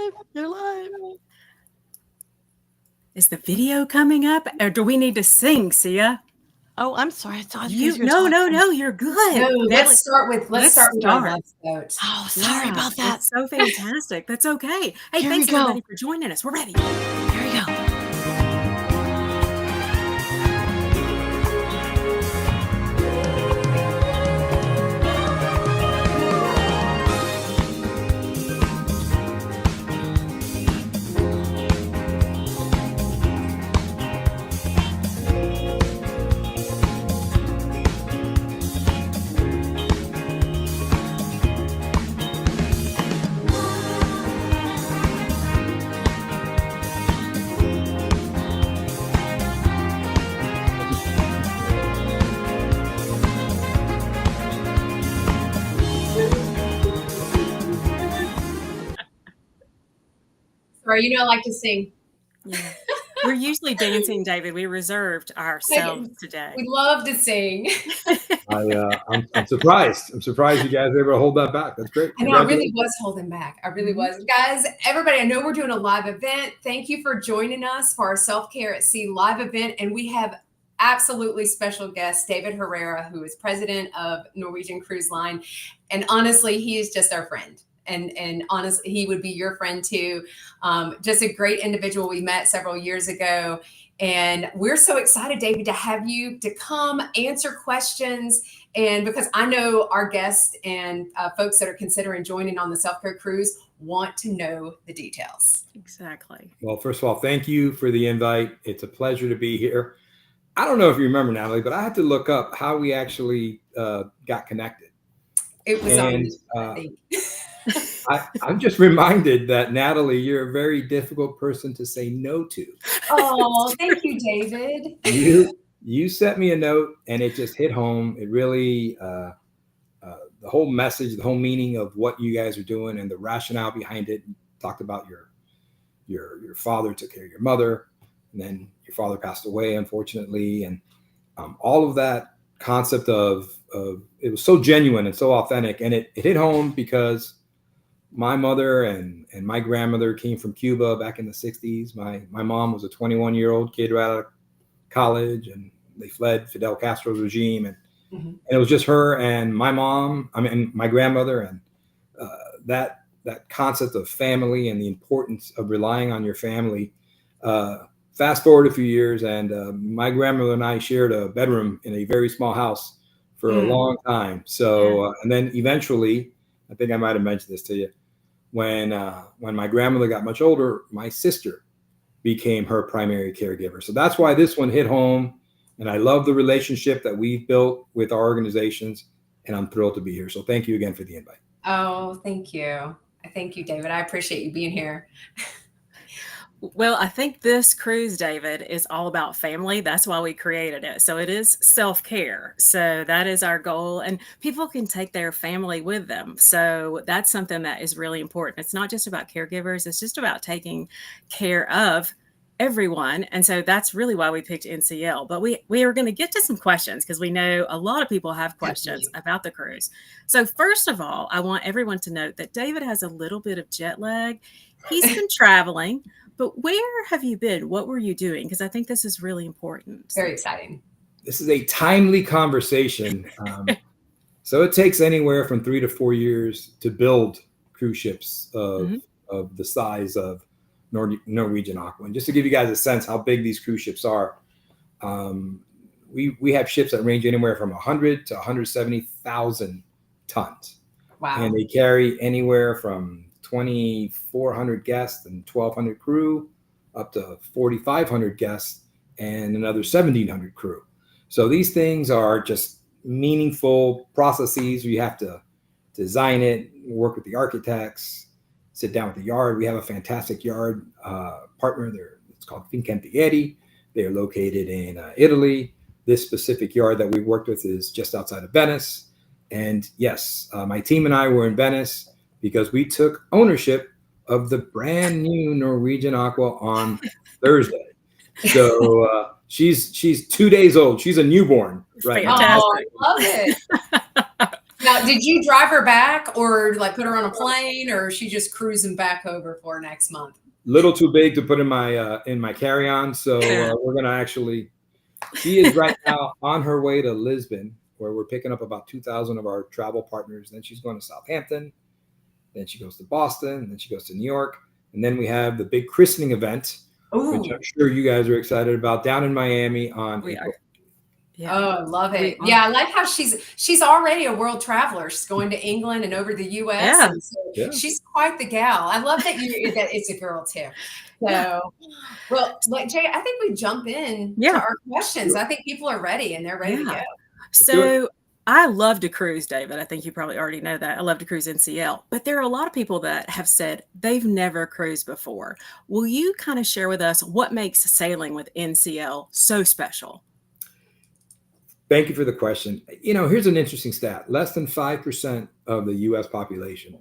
live. You're live. Is the video coming up, or do we need to sing, Sia? Oh, I'm sorry. I thought No, you're good. No, Natalie, let's start with our love boat. Oh, sorry about that. It's so fantastic. That's okay. Hey, Here thanks we go. everybody for joining us. We're ready. Here we go. Sorry, you know I like to sing. Yeah. We're usually dancing, David. We reserved ourselves today. We love to sing. I'm surprised. I'm surprised you guys were able to hold that back. That's great. I know, I really was holding back. I really was. Guys, everybody, I know we're doing a live event. Thank you for joining us for our Self-Care at Sea live event. And we have absolutely special guest, David Herrera, who is president of Norwegian Cruise Line. And honestly, he is just our friend. And honestly, he would be your friend too. Just a great individual we met several years ago. And we're so excited, David, to have you to come answer questions. And because I know our guests and folks that are considering joining on the Self-Care Cruise want to know the details. Exactly. Well, first of all, thank you for the invite. It's a pleasure to be here. I don't know if you remember, Natalie, but I had to look up how we actually got connected. It was I think. I'm just reminded that, Natalie, you're a very difficult person to say no to. Oh, thank you, David. You sent me a note and it just hit home. It really, the whole message, the whole meaning of what you guys are doing and the rationale behind it. You talked about your father took care of your mother, and then your father passed away, unfortunately. And all of that concept of it was so genuine and so authentic. And it hit home because my mother and my grandmother came from Cuba back in the 60s. My mom was a 21-year-old kid right out of college, and they fled Fidel Castro's regime. And, and it was just her and my mom, my grandmother, and that concept of family and the importance of relying on your family. Fast forward a few years, and my grandmother and I shared a bedroom in a very small house for a long time. So, and then eventually, I think I might have mentioned this to you, when my grandmother got much older, my sister became her primary caregiver. So that's why this one hit home. And I love the relationship that we've built with our organizations. And I'm thrilled to be here. So thank you again for the invite. Oh, thank you. Thank you, David. I appreciate you being here. Well, I think this cruise, David, is all about family. That's why we created it. So it is self-care. So that is our goal. And people can take their family with them. So that's something that is really important. It's not just about caregivers. It's just about taking care of everyone. And so that's really why we picked NCL. But we are going to get to some questions because we know a lot of people have questions about the cruise. So first of all, I want everyone to note that David has a little bit of jet lag. He's been traveling. But where have you been? What were you doing? Because I think this is really important. Very exciting. This is a timely conversation. So it takes anywhere from 3 to 4 years to build cruise ships of the size of Norwegian Aqua. And just to give you guys a sense how big these cruise ships are, we have ships that range anywhere from 100 to 170,000 tons. Wow. And they carry anywhere from 2,400 guests and 1,200 crew, up to 4,500 guests and another 1,700 crew. So these things are just meaningful processes. You have to design it, work with the architects, sit down with the yard. We have a fantastic yard partner there. It's called Fincantieri. They are located in Italy. This specific yard that we worked with is just outside of Venice. And yes, my team and I were in Venice because we took ownership of the brand new Norwegian Aqua on Thursday. So she's 2 days old. She's a newborn right now. Oh, I love it. Now, did you drive her back or like put her on a plane, or is she just cruising back over for next month? Little too big to put in my carry-on. So we're gonna actually. She is right now on her way to Lisbon, where we're picking up about 2,000 of our travel partners. Then she's going to Southampton. Then she goes to Boston. And then she goes to New York. And then we have the big christening event, which I'm sure you guys are excited about, down in Miami on April. Yeah. Oh, I love it. I like how she's already a world traveler. She's going to England and over the US. Yeah. And so she's quite the gal. I love that that it's a girl too. So, well, like Jay, I think we jump in to our questions. I think people are ready and they're ready to go. So I love to cruise, David. I think you probably already know that. I love to cruise NCL, but there are a lot of people that have said they've never cruised before. Will you kind of share with us what makes sailing with NCL so special? Thank you for the question. Here's an interesting stat. Less than 5% of the U.S. population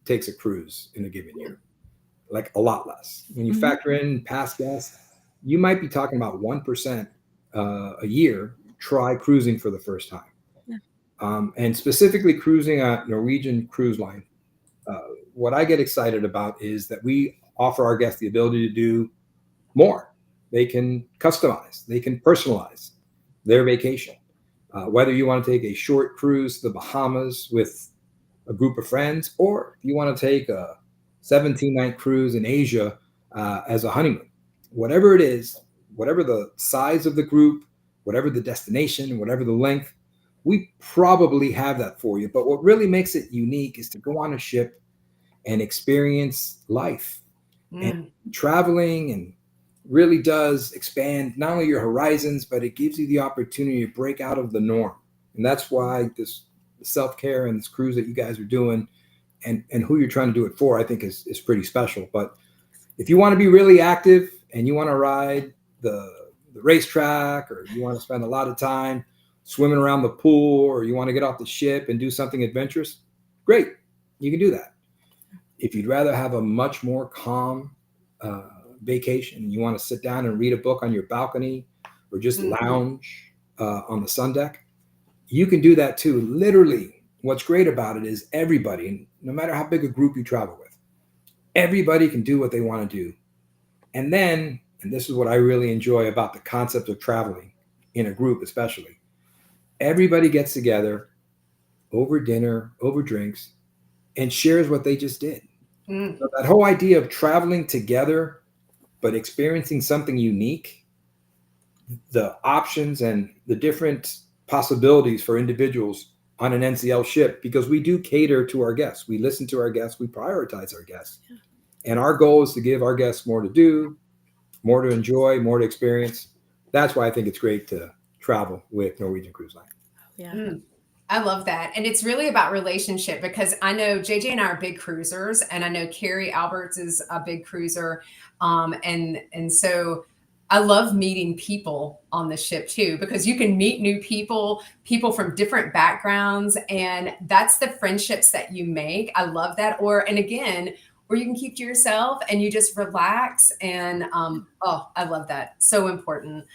takes a cruise in a given year, like a lot less. When you factor in past guests, you might be talking about 1% a year try cruising for the first time. Yeah. And specifically cruising at Norwegian Cruise Line. What I get excited about is that we offer our guests the ability to do more. They can customize, they can personalize their vacation. Whether you want to take a short cruise to the Bahamas with a group of friends, or you want to take a 17-night cruise in Asia as a honeymoon, whatever it is, whatever the size of the group, whatever the destination, whatever the length, we probably have that for you. But what really makes it unique is to go on a ship and experience life. And traveling and really does expand not only your horizons, but it gives you the opportunity to break out of the norm. And that's why this self-care and this cruise that you guys are doing and who you're trying to do it for, I think is pretty special. But if you want to be really active and you want to ride the racetrack, or you want to spend a lot of time swimming around the pool, or you want to get off the ship and do something adventurous, great, you can do that. If you'd rather have a much more calm vacation, you want to sit down and read a book on your balcony or just lounge on the sun deck, you can do that too. Literally, what's great about it is everybody, and no matter how big a group you travel with, everybody can do what they want to do. And then, and this is what I really enjoy about the concept of traveling in a group especially, everybody gets together over dinner, over drinks, and shares what they just did. So that whole idea of traveling together but experiencing something unique, the options and the different possibilities for individuals on an NCL ship, because we do cater to our guests. We listen to our guests. We prioritize our guests. And our goal is to give our guests more to do, more to enjoy, more to experience. That's why I think it's great to travel with Norwegian Cruise Line. Yeah. I love that. And it's really about relationship, because I know JJ and I are big cruisers, and I know Carrie Alberts is a big cruiser. And so I love meeting people on the ship too, because you can meet new people from different backgrounds, and that's the friendships that you make. I love that. And again, where you can keep to yourself and you just relax. And I love that. So important.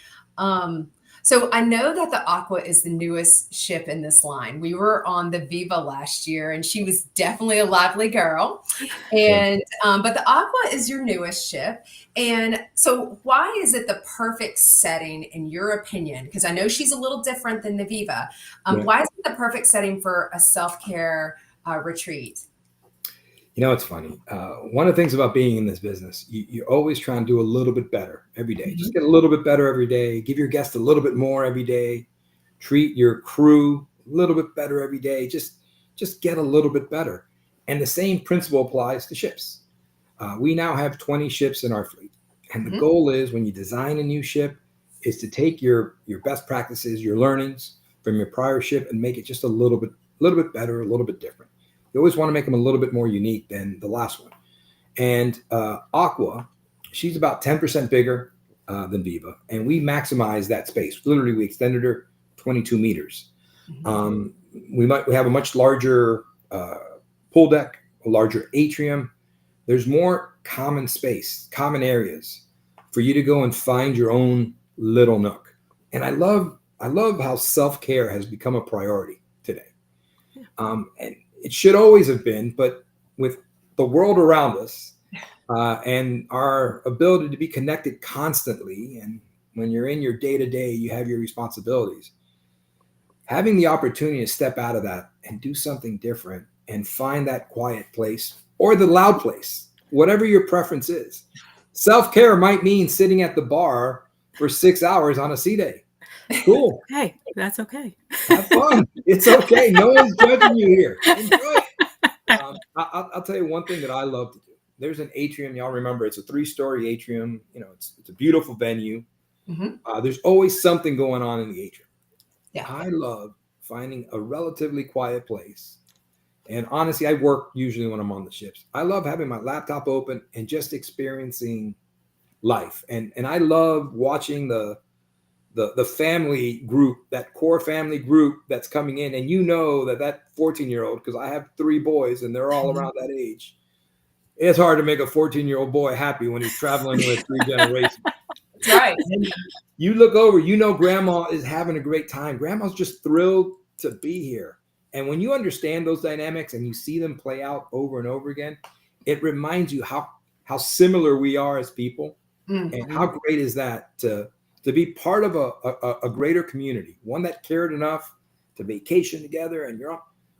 So I know that the Aqua is the newest ship in this line. We were on the Viva last year, and she was definitely a lively girl. And but the Aqua is your newest ship. And so why is it the perfect setting in your opinion? Because I know she's a little different than the Viva. Why is it the perfect setting for a self-care retreat? It's funny. One of the things about being in this business, you're always trying to do a little bit better every day. Just get a little bit better every day. Give your guests a little bit more every day. Treat your crew a little bit better every day. Just get a little bit better. And the same principle applies to ships. We now have 20 ships in our fleet. And the goal is, when you design a new ship, is to take your best practices, your learnings from your prior ship, and make it just a little bit better, a little bit different. You always want to make them a little bit more unique than the last one. And Aqua, she's about 10% bigger than Viva. And we maximize that space. Literally, we extended her 22 meters. We have a much larger pool deck, a larger atrium. There's more common space, common areas for you to go and find your own little nook. And I love how self-care has become a priority today. And it should always have been, but with the world around us and our ability to be connected constantly, and when you're in your day-to-day, you have your responsibilities. Having the opportunity to step out of that and do something different and find that quiet place or the loud place, whatever your preference is. Self-care might mean sitting at the bar for 6 hours on a sea day. Cool. Hey, that's okay. Have fun. It's okay. No one's judging you here. Enjoy it. I'll tell you one thing that I love to do. There's an atrium. Y'all remember, it's a 3-story atrium. You know, it's a beautiful venue. There's always something going on in the atrium. Yeah. I love finding a relatively quiet place. And honestly, I work usually when I'm on the ships. I love having my laptop open and just experiencing life. And I love watching the family group, that core family group that's coming in. And you know that 14-year-old, because I have 3 boys and they're all around that age. It's hard to make a 14-year-old boy happy when he's traveling with 3 generations. That's right. And you look over, you know, grandma is having a great time. Grandma's just thrilled to be here. And when you understand those dynamics and you see them play out over and over again, it reminds you how similar we are as people. And how great is that to be part of a greater community, one that cared enough to vacation together and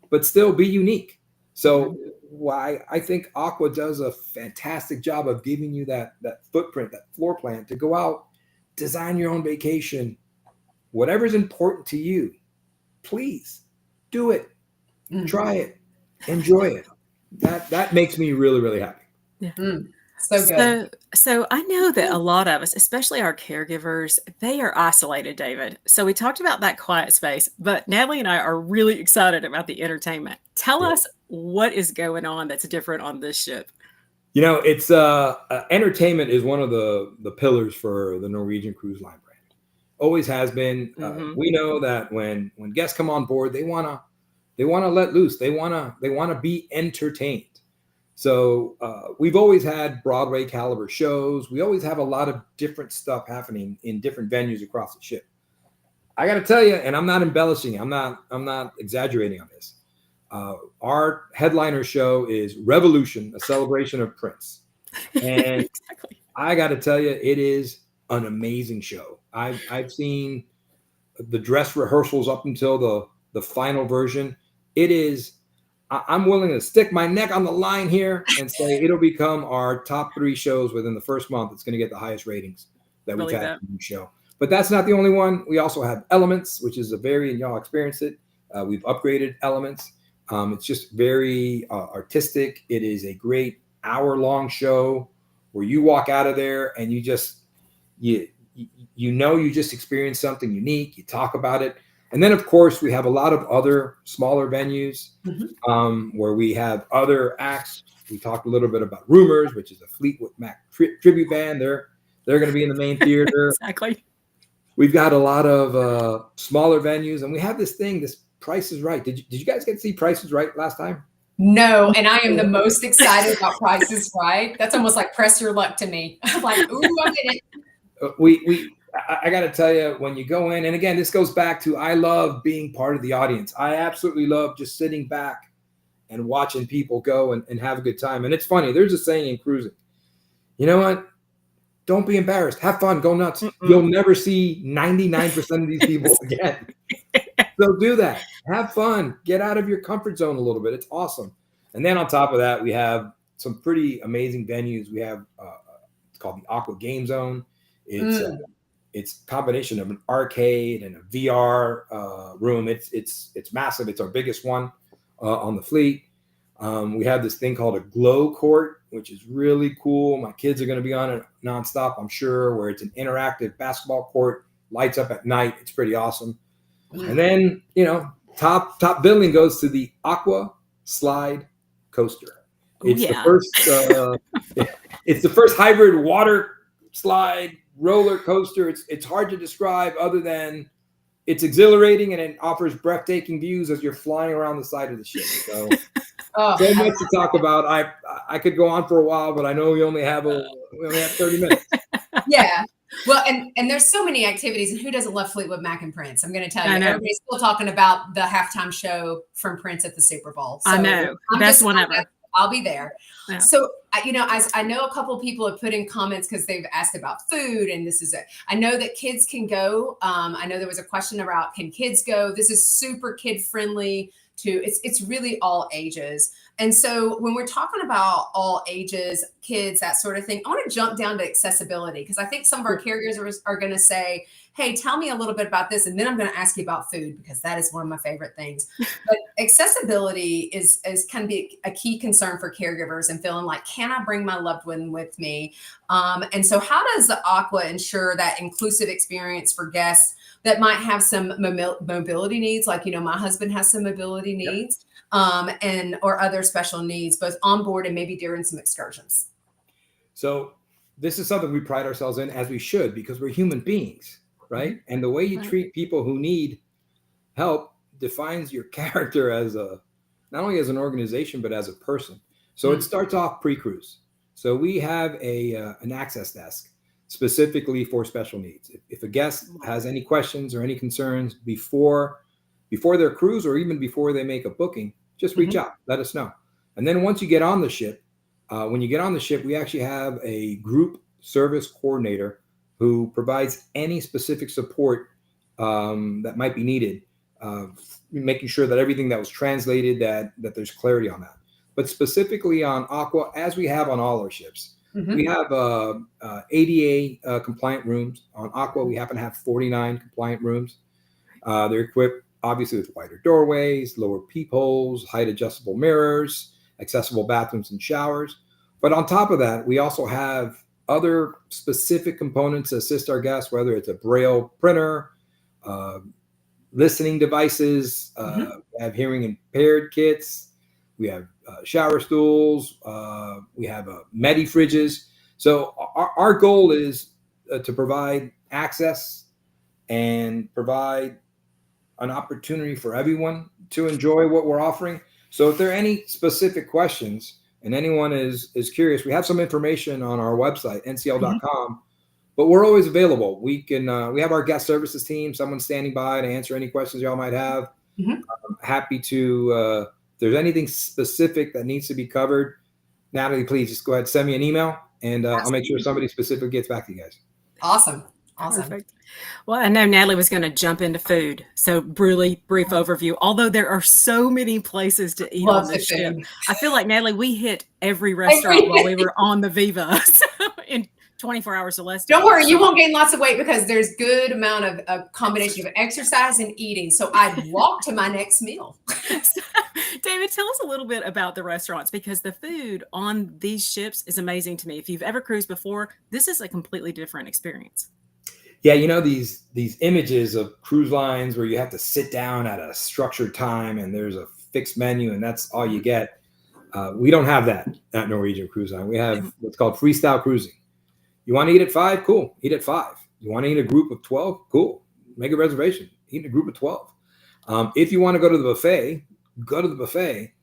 but still be unique. So why I think Aqua does a fantastic job of giving you that footprint, that floor plan to go out, design your own vacation, whatever's important to you, please do it, try it, enjoy it. That makes me really, really happy. Yeah. So good. So I know that a lot of us, especially our caregivers, they are isolated, David. So we talked about that quiet space, but Natalie and I are really excited about the entertainment. Tell us what is going on that's different on this ship. You know, it's entertainment is one of the pillars for the Norwegian Cruise Line brand. Always has been. We know that when guests come on board, they wanna let loose. They wanna be entertained. So we've always had Broadway caliber shows. We always have a lot of different stuff happening in different venues across the ship. I got to tell you, and I'm not embellishing, I'm not exaggerating on this. Our headliner show is Revolution, a celebration of Prince. And Exactly. I got to tell you, it is an amazing show. I've seen the dress rehearsals up until the final version. It is. I'm willing to stick my neck on the line here and say it'll become our top 3 shows within the first month. It's going to get the highest ratings that we've had in the show. But that's not the only one. We also have Elements, which is and y'all experienced it. We've upgraded Elements. It's just very artistic. It is a great hour-long show where you walk out of there and you just experienced something unique. You talk about it. And then, of course, we have a lot of other smaller venues where we have other acts. We talked a little bit about Rumors, which is a Fleetwood Mac tribute band. They're going to be in the main theater. Exactly. We've got a lot of smaller venues, and we have this Price is Right. Did you guys get to see Price is Right last time? No, and I am the most excited about Price is Right. That's almost like press your luck to me. I'm like, ooh, I did it. I got to tell you, when you go in, and again, this goes back to I love being part of the audience. I absolutely love just sitting back and watching people go and have a good time. And it's funny. There's a saying in cruising. You know what? Don't be embarrassed. Have fun. Go nuts. You'll never see 99% of these people again. So do that. Have fun. Get out of your comfort zone a little bit. It's awesome. And then on top of that, we have some pretty amazing venues. We have it's called the Aqua Game Zone. It's a combination of an arcade and a VR room. It's massive. It's our biggest one on the fleet. We have this thing called a glow court, which is really cool. My kids are going to be on it nonstop, I'm sure, where it's an interactive basketball court, lights up at night. It's pretty awesome. And then, top billing goes to the Aqua Slide Coaster. It's the first hybrid water slide roller coaster. It's hard to describe other than it's exhilarating and it offers breathtaking views as you're flying around the side of the ship. So, so much to talk about. I could go on for a while, but I know we only have 30 minutes. Yeah. Well, and there's so many activities, and who doesn't love Fleetwood Mac and Prince? I'm going to tell you, I know. everybody's still talking about the halftime show from Prince at the Super Bowl. So I know. Best one ever. I'll be there. Yeah. So, I know a couple of people have put in comments because they've asked about food, and this is it. I know that kids can go. I know there was a question about, can kids go? This is super kid friendly too. It's really all ages. And so when we're talking about all ages, kids, that sort of thing, I want to jump down to accessibility, because I think some of our caregivers are going to say, hey, tell me a little bit about this. And then I'm going to ask you about food, because that is one of my favorite things. But accessibility can be a key concern for caregivers, and feeling like, can I bring my loved one with me? And so how does the Aqua ensure that inclusive experience for guests that might have some mobility needs? Like, my husband has some mobility needs. Or other special needs, both on board and maybe during some excursions. So this is something we pride ourselves in, as we should, because we're human beings, right? And the way you treat people who need help defines your character as not only as an organization, but as a person. So it starts off pre-cruise. So we have an access desk specifically for special needs. If a guest has any questions or any concerns before their cruise, or even before they make a booking, just reach out, let us know. And then once you get on the ship, we actually have a group service coordinator who provides any specific support that might be needed, making sure that everything that was translated, that there's clarity on that. But specifically on Aqua, as we have on all our ships, we have ADA compliant rooms. On Aqua, we happen to have 49 compliant rooms. They're equipped obviously with wider doorways, lower peepholes, height adjustable mirrors, accessible bathrooms and showers. But on top of that, we also have other specific components to assist our guests, whether it's a Braille printer, listening devices, we have hearing impaired kits, we have shower stools, we have Medi fridges. So our goal is to provide access and provide an opportunity for everyone to enjoy what we're offering. So if there are any specific questions and anyone is curious, we have some information on our website, ncl.com, but we're always available. We have our guest services team, someone standing by to answer any questions y'all might have. I'm happy to, if there's anything specific that needs to be covered, Natalie, please just go ahead and send me an email, and I'll make sure somebody specific gets back to you guys. Awesome. Perfect. Well, I know Natalie was going to jump into food. So really brief overview. Although there are so many places to eat on this ship, I feel like, Natalie, we hit every restaurant while we were on the Viva in 24 hours or less. Don't worry, you won't gain lots of weight, because there's good amount of a combination of exercise and eating. So I'd walk to my next meal. So, David, tell us a little bit about the restaurants, because the food on these ships is amazing to me. If you've ever cruised before, this is a completely different experience. Yeah, these images of cruise lines where you have to sit down at a structured time and there's a fixed menu and that's all you get. We don't have that at Norwegian Cruise Line. We have what's called freestyle cruising. You want to eat at 5? Cool. Eat at 5. You want to eat a group of 12? Cool. Make a reservation. Eat in a group of 12. If you want to go to the buffet, go to the buffet,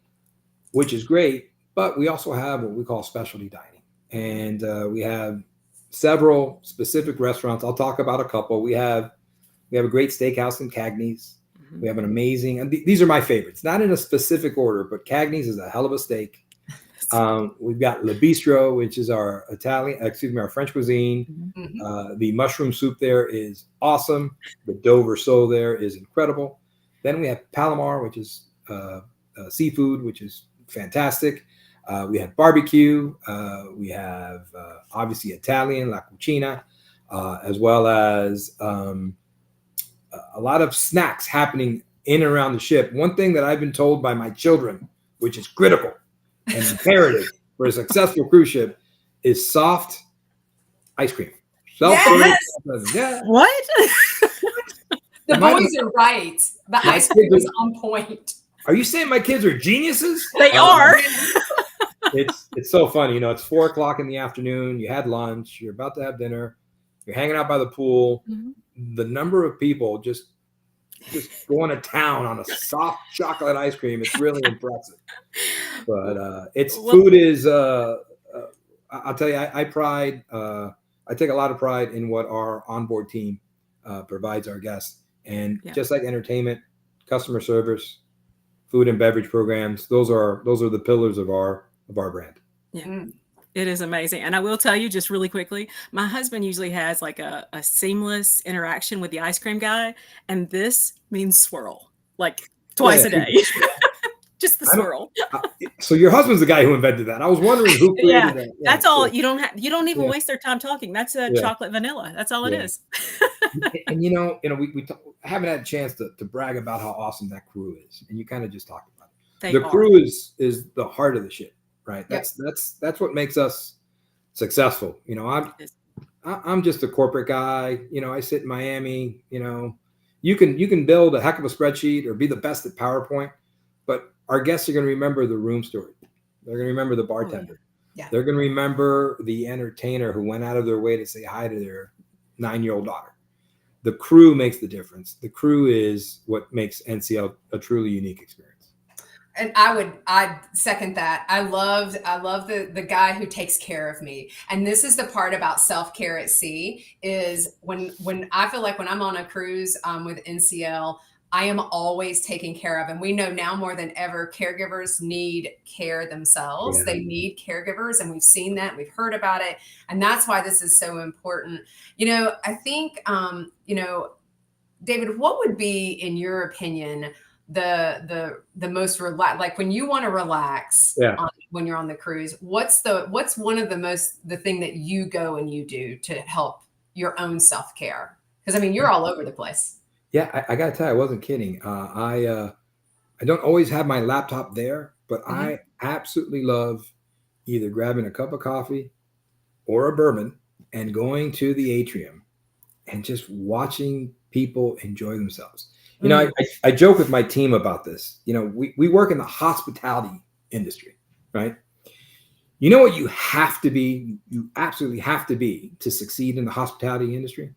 which is great. But we also have what we call specialty dining. And we have several specific restaurants. I'll talk about a couple. We have a great steakhouse in Cagney's. We have an amazing, and these are my favorites, not in a specific order, but Cagney's is a hell of a steak. We've got Le Bistro, which is our our French cuisine. The mushroom soup there is awesome. The Dover sole there is incredible. Then we have Palomar, which is seafood, which is fantastic. We have barbecue. We have obviously Italian, La Cucina, as well as a lot of snacks happening in and around the ship. One thing that I've been told by my children, which is critical and imperative for a successful cruise ship, is soft ice cream. Yes! What? The boys are right. The ice cream is on point. Are you saying my kids are geniuses? They are. It's so funny. It's 4:00 in the afternoon. You had lunch. You're about to have dinner. You're hanging out by the pool. The number of people just going to town on a soft chocolate ice cream. It's really impressive. But food is. I'll tell you, I pride I take a lot of pride in what our onboard team provides our guests. And just like entertainment, customer service, food and beverage programs, those are the pillars of our brand. Yeah. Mm. It is amazing. And I will tell you just really quickly, my husband usually has like a seamless interaction with the ice cream guy. And this means swirl, like twice a day. Just the swirl. So your husband's the guy who invented that. I was wondering who created that. Yeah, that's all. You don't even waste their time talking. That's a chocolate vanilla. That's all it is. And we haven't had a chance to brag about how awesome that crew is. And you kind of just talked about it. The crew is the heart of the ship, right? That's what makes us successful. I'm just a corporate guy. I sit in Miami. You can build a heck of a spreadsheet or be the best at PowerPoint, but our guests are going to remember the room story. They're going to remember the bartender. Yeah. They're going to remember the entertainer who went out of their way to say hi to their 9-year-old daughter. The crew makes the difference. The crew is what makes NCL a truly unique experience. And I'd second that. I love the guy who takes care of me. And this is the part about self-care at sea is when I feel like when I'm on a cruise with NCL, I am always taken care of. And we know now more than ever, caregivers need care themselves. Yeah. They need caregivers. And we've seen that, we've heard about it. And that's why this is so important. I think, David, what would be, in your opinion, the most relax, like when you want to relax when you're on the cruise, what's one of the thing that you go and you do to help your own self-care? Because you're all over the place. Yeah, I got to tell you, I wasn't kidding. I don't always have my laptop there, but I absolutely love either grabbing a cup of coffee or a bourbon and going to the atrium and just watching people enjoy themselves. I joke with my team about this. We work in the hospitality industry, right? You know what you have to be? You absolutely have to be to succeed in the hospitality industry.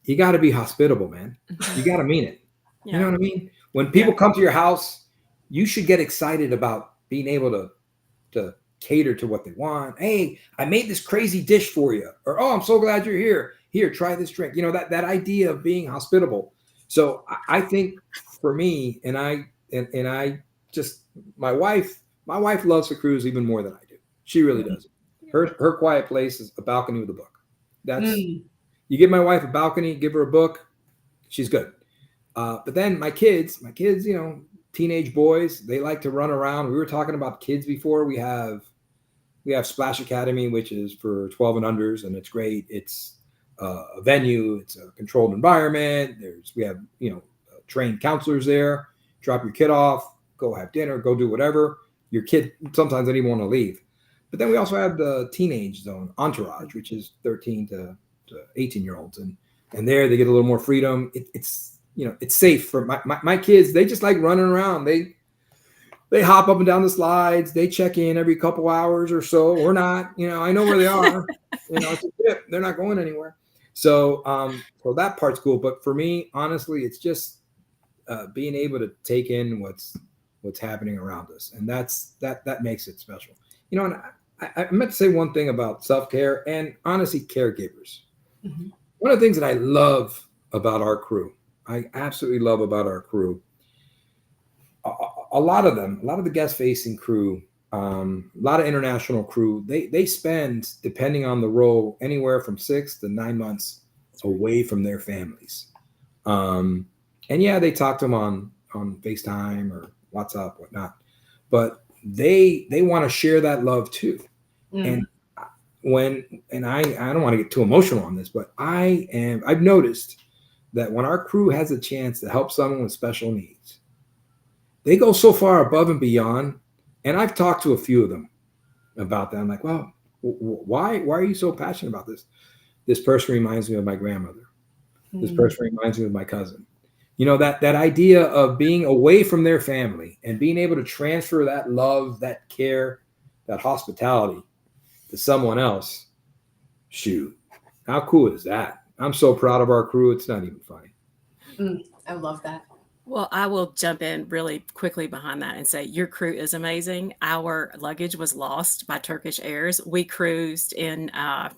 You got to be hospitable, man. You got to mean it. You know what I mean? When people come to your house, you should get excited about being able to cater to what they want. Hey, I made this crazy dish for you. Or, oh, I'm so glad you're here. Here, try this drink. That idea of being hospitable. So I think for me, and I just, my wife loves the cruise even more than I do. She really does. Her quiet place is a balcony with a book. That's, you give my wife a balcony, give her a book, she's good. But then my kids, teenage boys, they like to run around. We were talking about kids before. We have Splash Academy, which is for 12 and unders, and it's great. It's a venue. It's a controlled environment. We have trained counselors there. Drop your kid off, go have dinner, go do whatever. Your kid sometimes doesn't even want to leave. But then we also have the teenage zone, Entourage, which is 13 to 18-year-olds, and there they get a little more freedom. It's safe for my kids. They just like running around. They hop up and down the slides. They check in every couple hours or so, or not. I know where they are. It's a tip. They're not going anywhere. So that part's cool. But for me, honestly, it's just being able to take in what's happening around us, and that makes it special. And I meant to say one thing about self-care and honestly, caregivers. Mm-hmm. One of the things that I love about our crew, I absolutely love about our crew, a lot of the guest-facing crew, a lot of international crew, they spend, depending on the role, anywhere from 6 to 9 months away from their families. And they talk to them on FaceTime or WhatsApp, whatnot, but they want to share that love too. And I don't want to get too emotional on this, but I've noticed that when our crew has a chance to help someone with special needs, they go so far above and beyond. And I've talked to a few of them about that. I'm like, well, why are you so passionate about this? This person reminds me of my grandmother. This person reminds me of my cousin. That idea of being away from their family and being able to transfer that love, that care, that hospitality to someone else. Shoot, how cool is that? I'm so proud of our crew. It's not even funny. I love that. Well, I will jump in really quickly behind that and say your crew is amazing. Our luggage was lost by Turkish Airs. We cruised in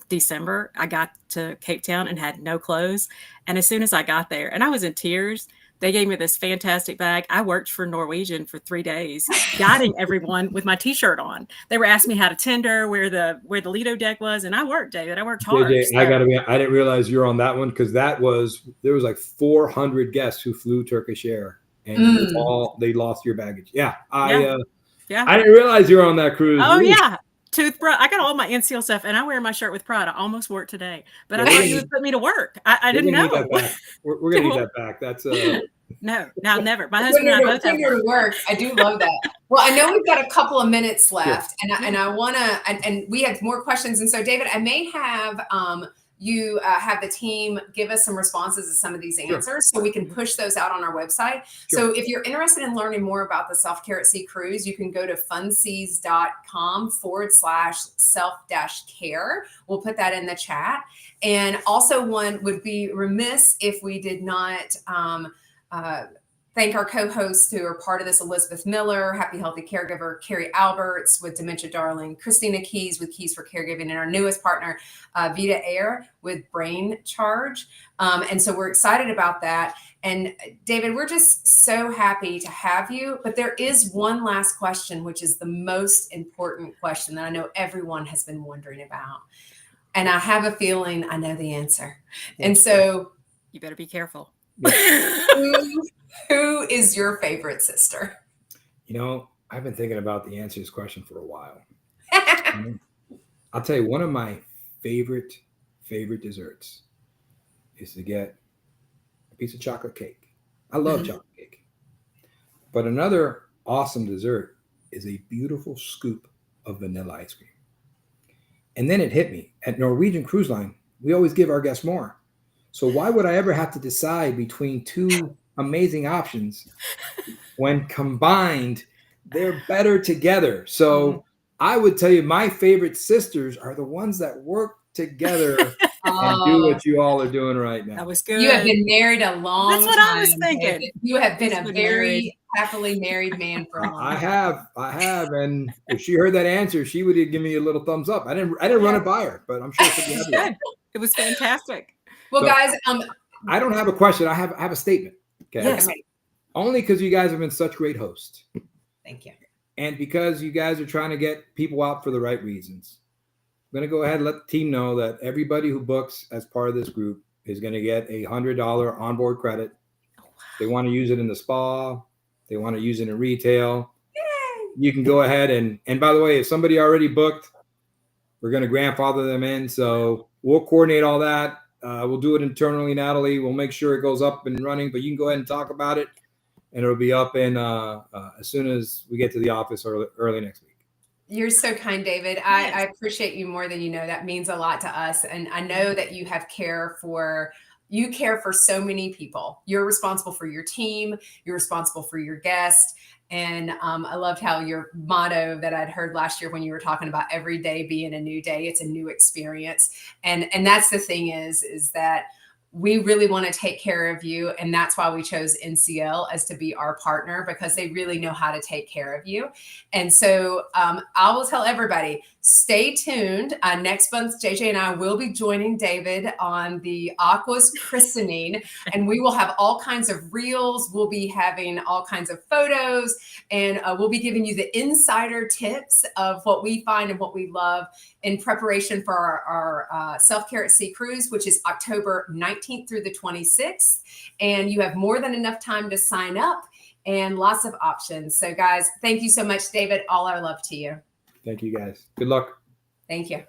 December. I got to Cape Town and had no clothes. And as soon as I got there, and I was in tears, they gave me this fantastic bag. I worked for Norwegian for 3 days, guiding everyone with my T-shirt on. They were asking me how to tender, where the Lido deck was, and I worked, David. I worked hard. JJ, So, I didn't realize you were on that one because there was like 400 guests who flew Turkish Air and they lost your baggage. Yeah. yeah. I didn't realize you were on that cruise. Oh Ooh. yeah. Toothbrush. I got all my NCL stuff and I wear my shirt with pride. I almost worked today, but I thought you would put me to work. I didn't know. We're going to need that back. That's no, now never. My husband and I both have to work. I do love that. Well, I know we've got a couple of minutes left, and I want to, and we have more questions. And so, David, I may have you have the team give us some responses to some of these answers so we can push those out on our website. So if you're interested in learning more about the Self-Care at Sea cruise, you can go to funseas.com/self-care. We'll put that in the chat. And also, one would be remiss if we did not thank our co-hosts who are part of this: Elizabeth Miller, Happy Healthy Caregiver, Carrie Alberts with Dementia Darling, Christina Keys with Keys for Caregiving, and our newest partner, Vita Air with Brain Charge. And so we're excited about that. And David, we're just so happy to have you. But there is one last question, which is the most important question that I know everyone has been wondering about. And I have a feeling I know the answer. And so you better be careful. Who is your favorite sister? You know, I've been thinking about the answer to this question for a while. I'll tell you, one of my favorite desserts is to get a piece of chocolate cake. I love chocolate cake. But another awesome dessert is a beautiful scoop of vanilla ice cream. And then it hit me. At Norwegian Cruise Line, we always give our guests more. So why would I ever have to decide between two amazing options? When combined, they're better together. So I would tell you my favorite sisters are the ones that work together and do what you all are doing right now. That was good. You have been married a long time. That's what I was thinking. David. You have been a very happily married man for a long time. I have. And if she heard that answer, she would have given me a little thumbs up. I didn't run it by her, but I'm sure she'd be happy. It was fantastic. Well, So, guys, I don't have a question. I have a statement. Okay. Yes. Only because you guys have been such great hosts. Thank you. And because you guys are trying to get people out for the right reasons. I'm going to go ahead and let the team know that everybody who books as part of this group is going to get a $100 onboard credit. They want to use it in the spa. They want to use it in retail. Yay! You can go ahead and by the way, if somebody already booked, we're going to grandfather them in. So we'll coordinate all that. We'll do it internally, Natalie. We'll make sure it goes up and running, but you can go ahead and talk about it. And it'll be up in as soon as we get to the office early next week. You're so kind, David. I appreciate you more than you know. That means a lot to us. And I know that you have care for so many people. You're responsible for your team. You're responsible for your guests. And I loved how your motto that I'd heard last year when you were talking about every day being a new day, it's a new experience. And that's the thing is that we really want to take care of you. And that's why we chose NCL as to be our partner, because they really know how to take care of you. And so I will tell everybody, stay tuned. Next month, JJ and I will be joining David on the Aqua's christening, and we will have all kinds of reels. We'll be having all kinds of photos, and we'll be giving you the insider tips of what we find and what we love in preparation for our Self-Care at Sea cruise, which is October 19th through the 26th. And you have more than enough time to sign up and lots of options. So guys, thank you so much, David. All our love to you. Thank you guys. Good luck. Thank you.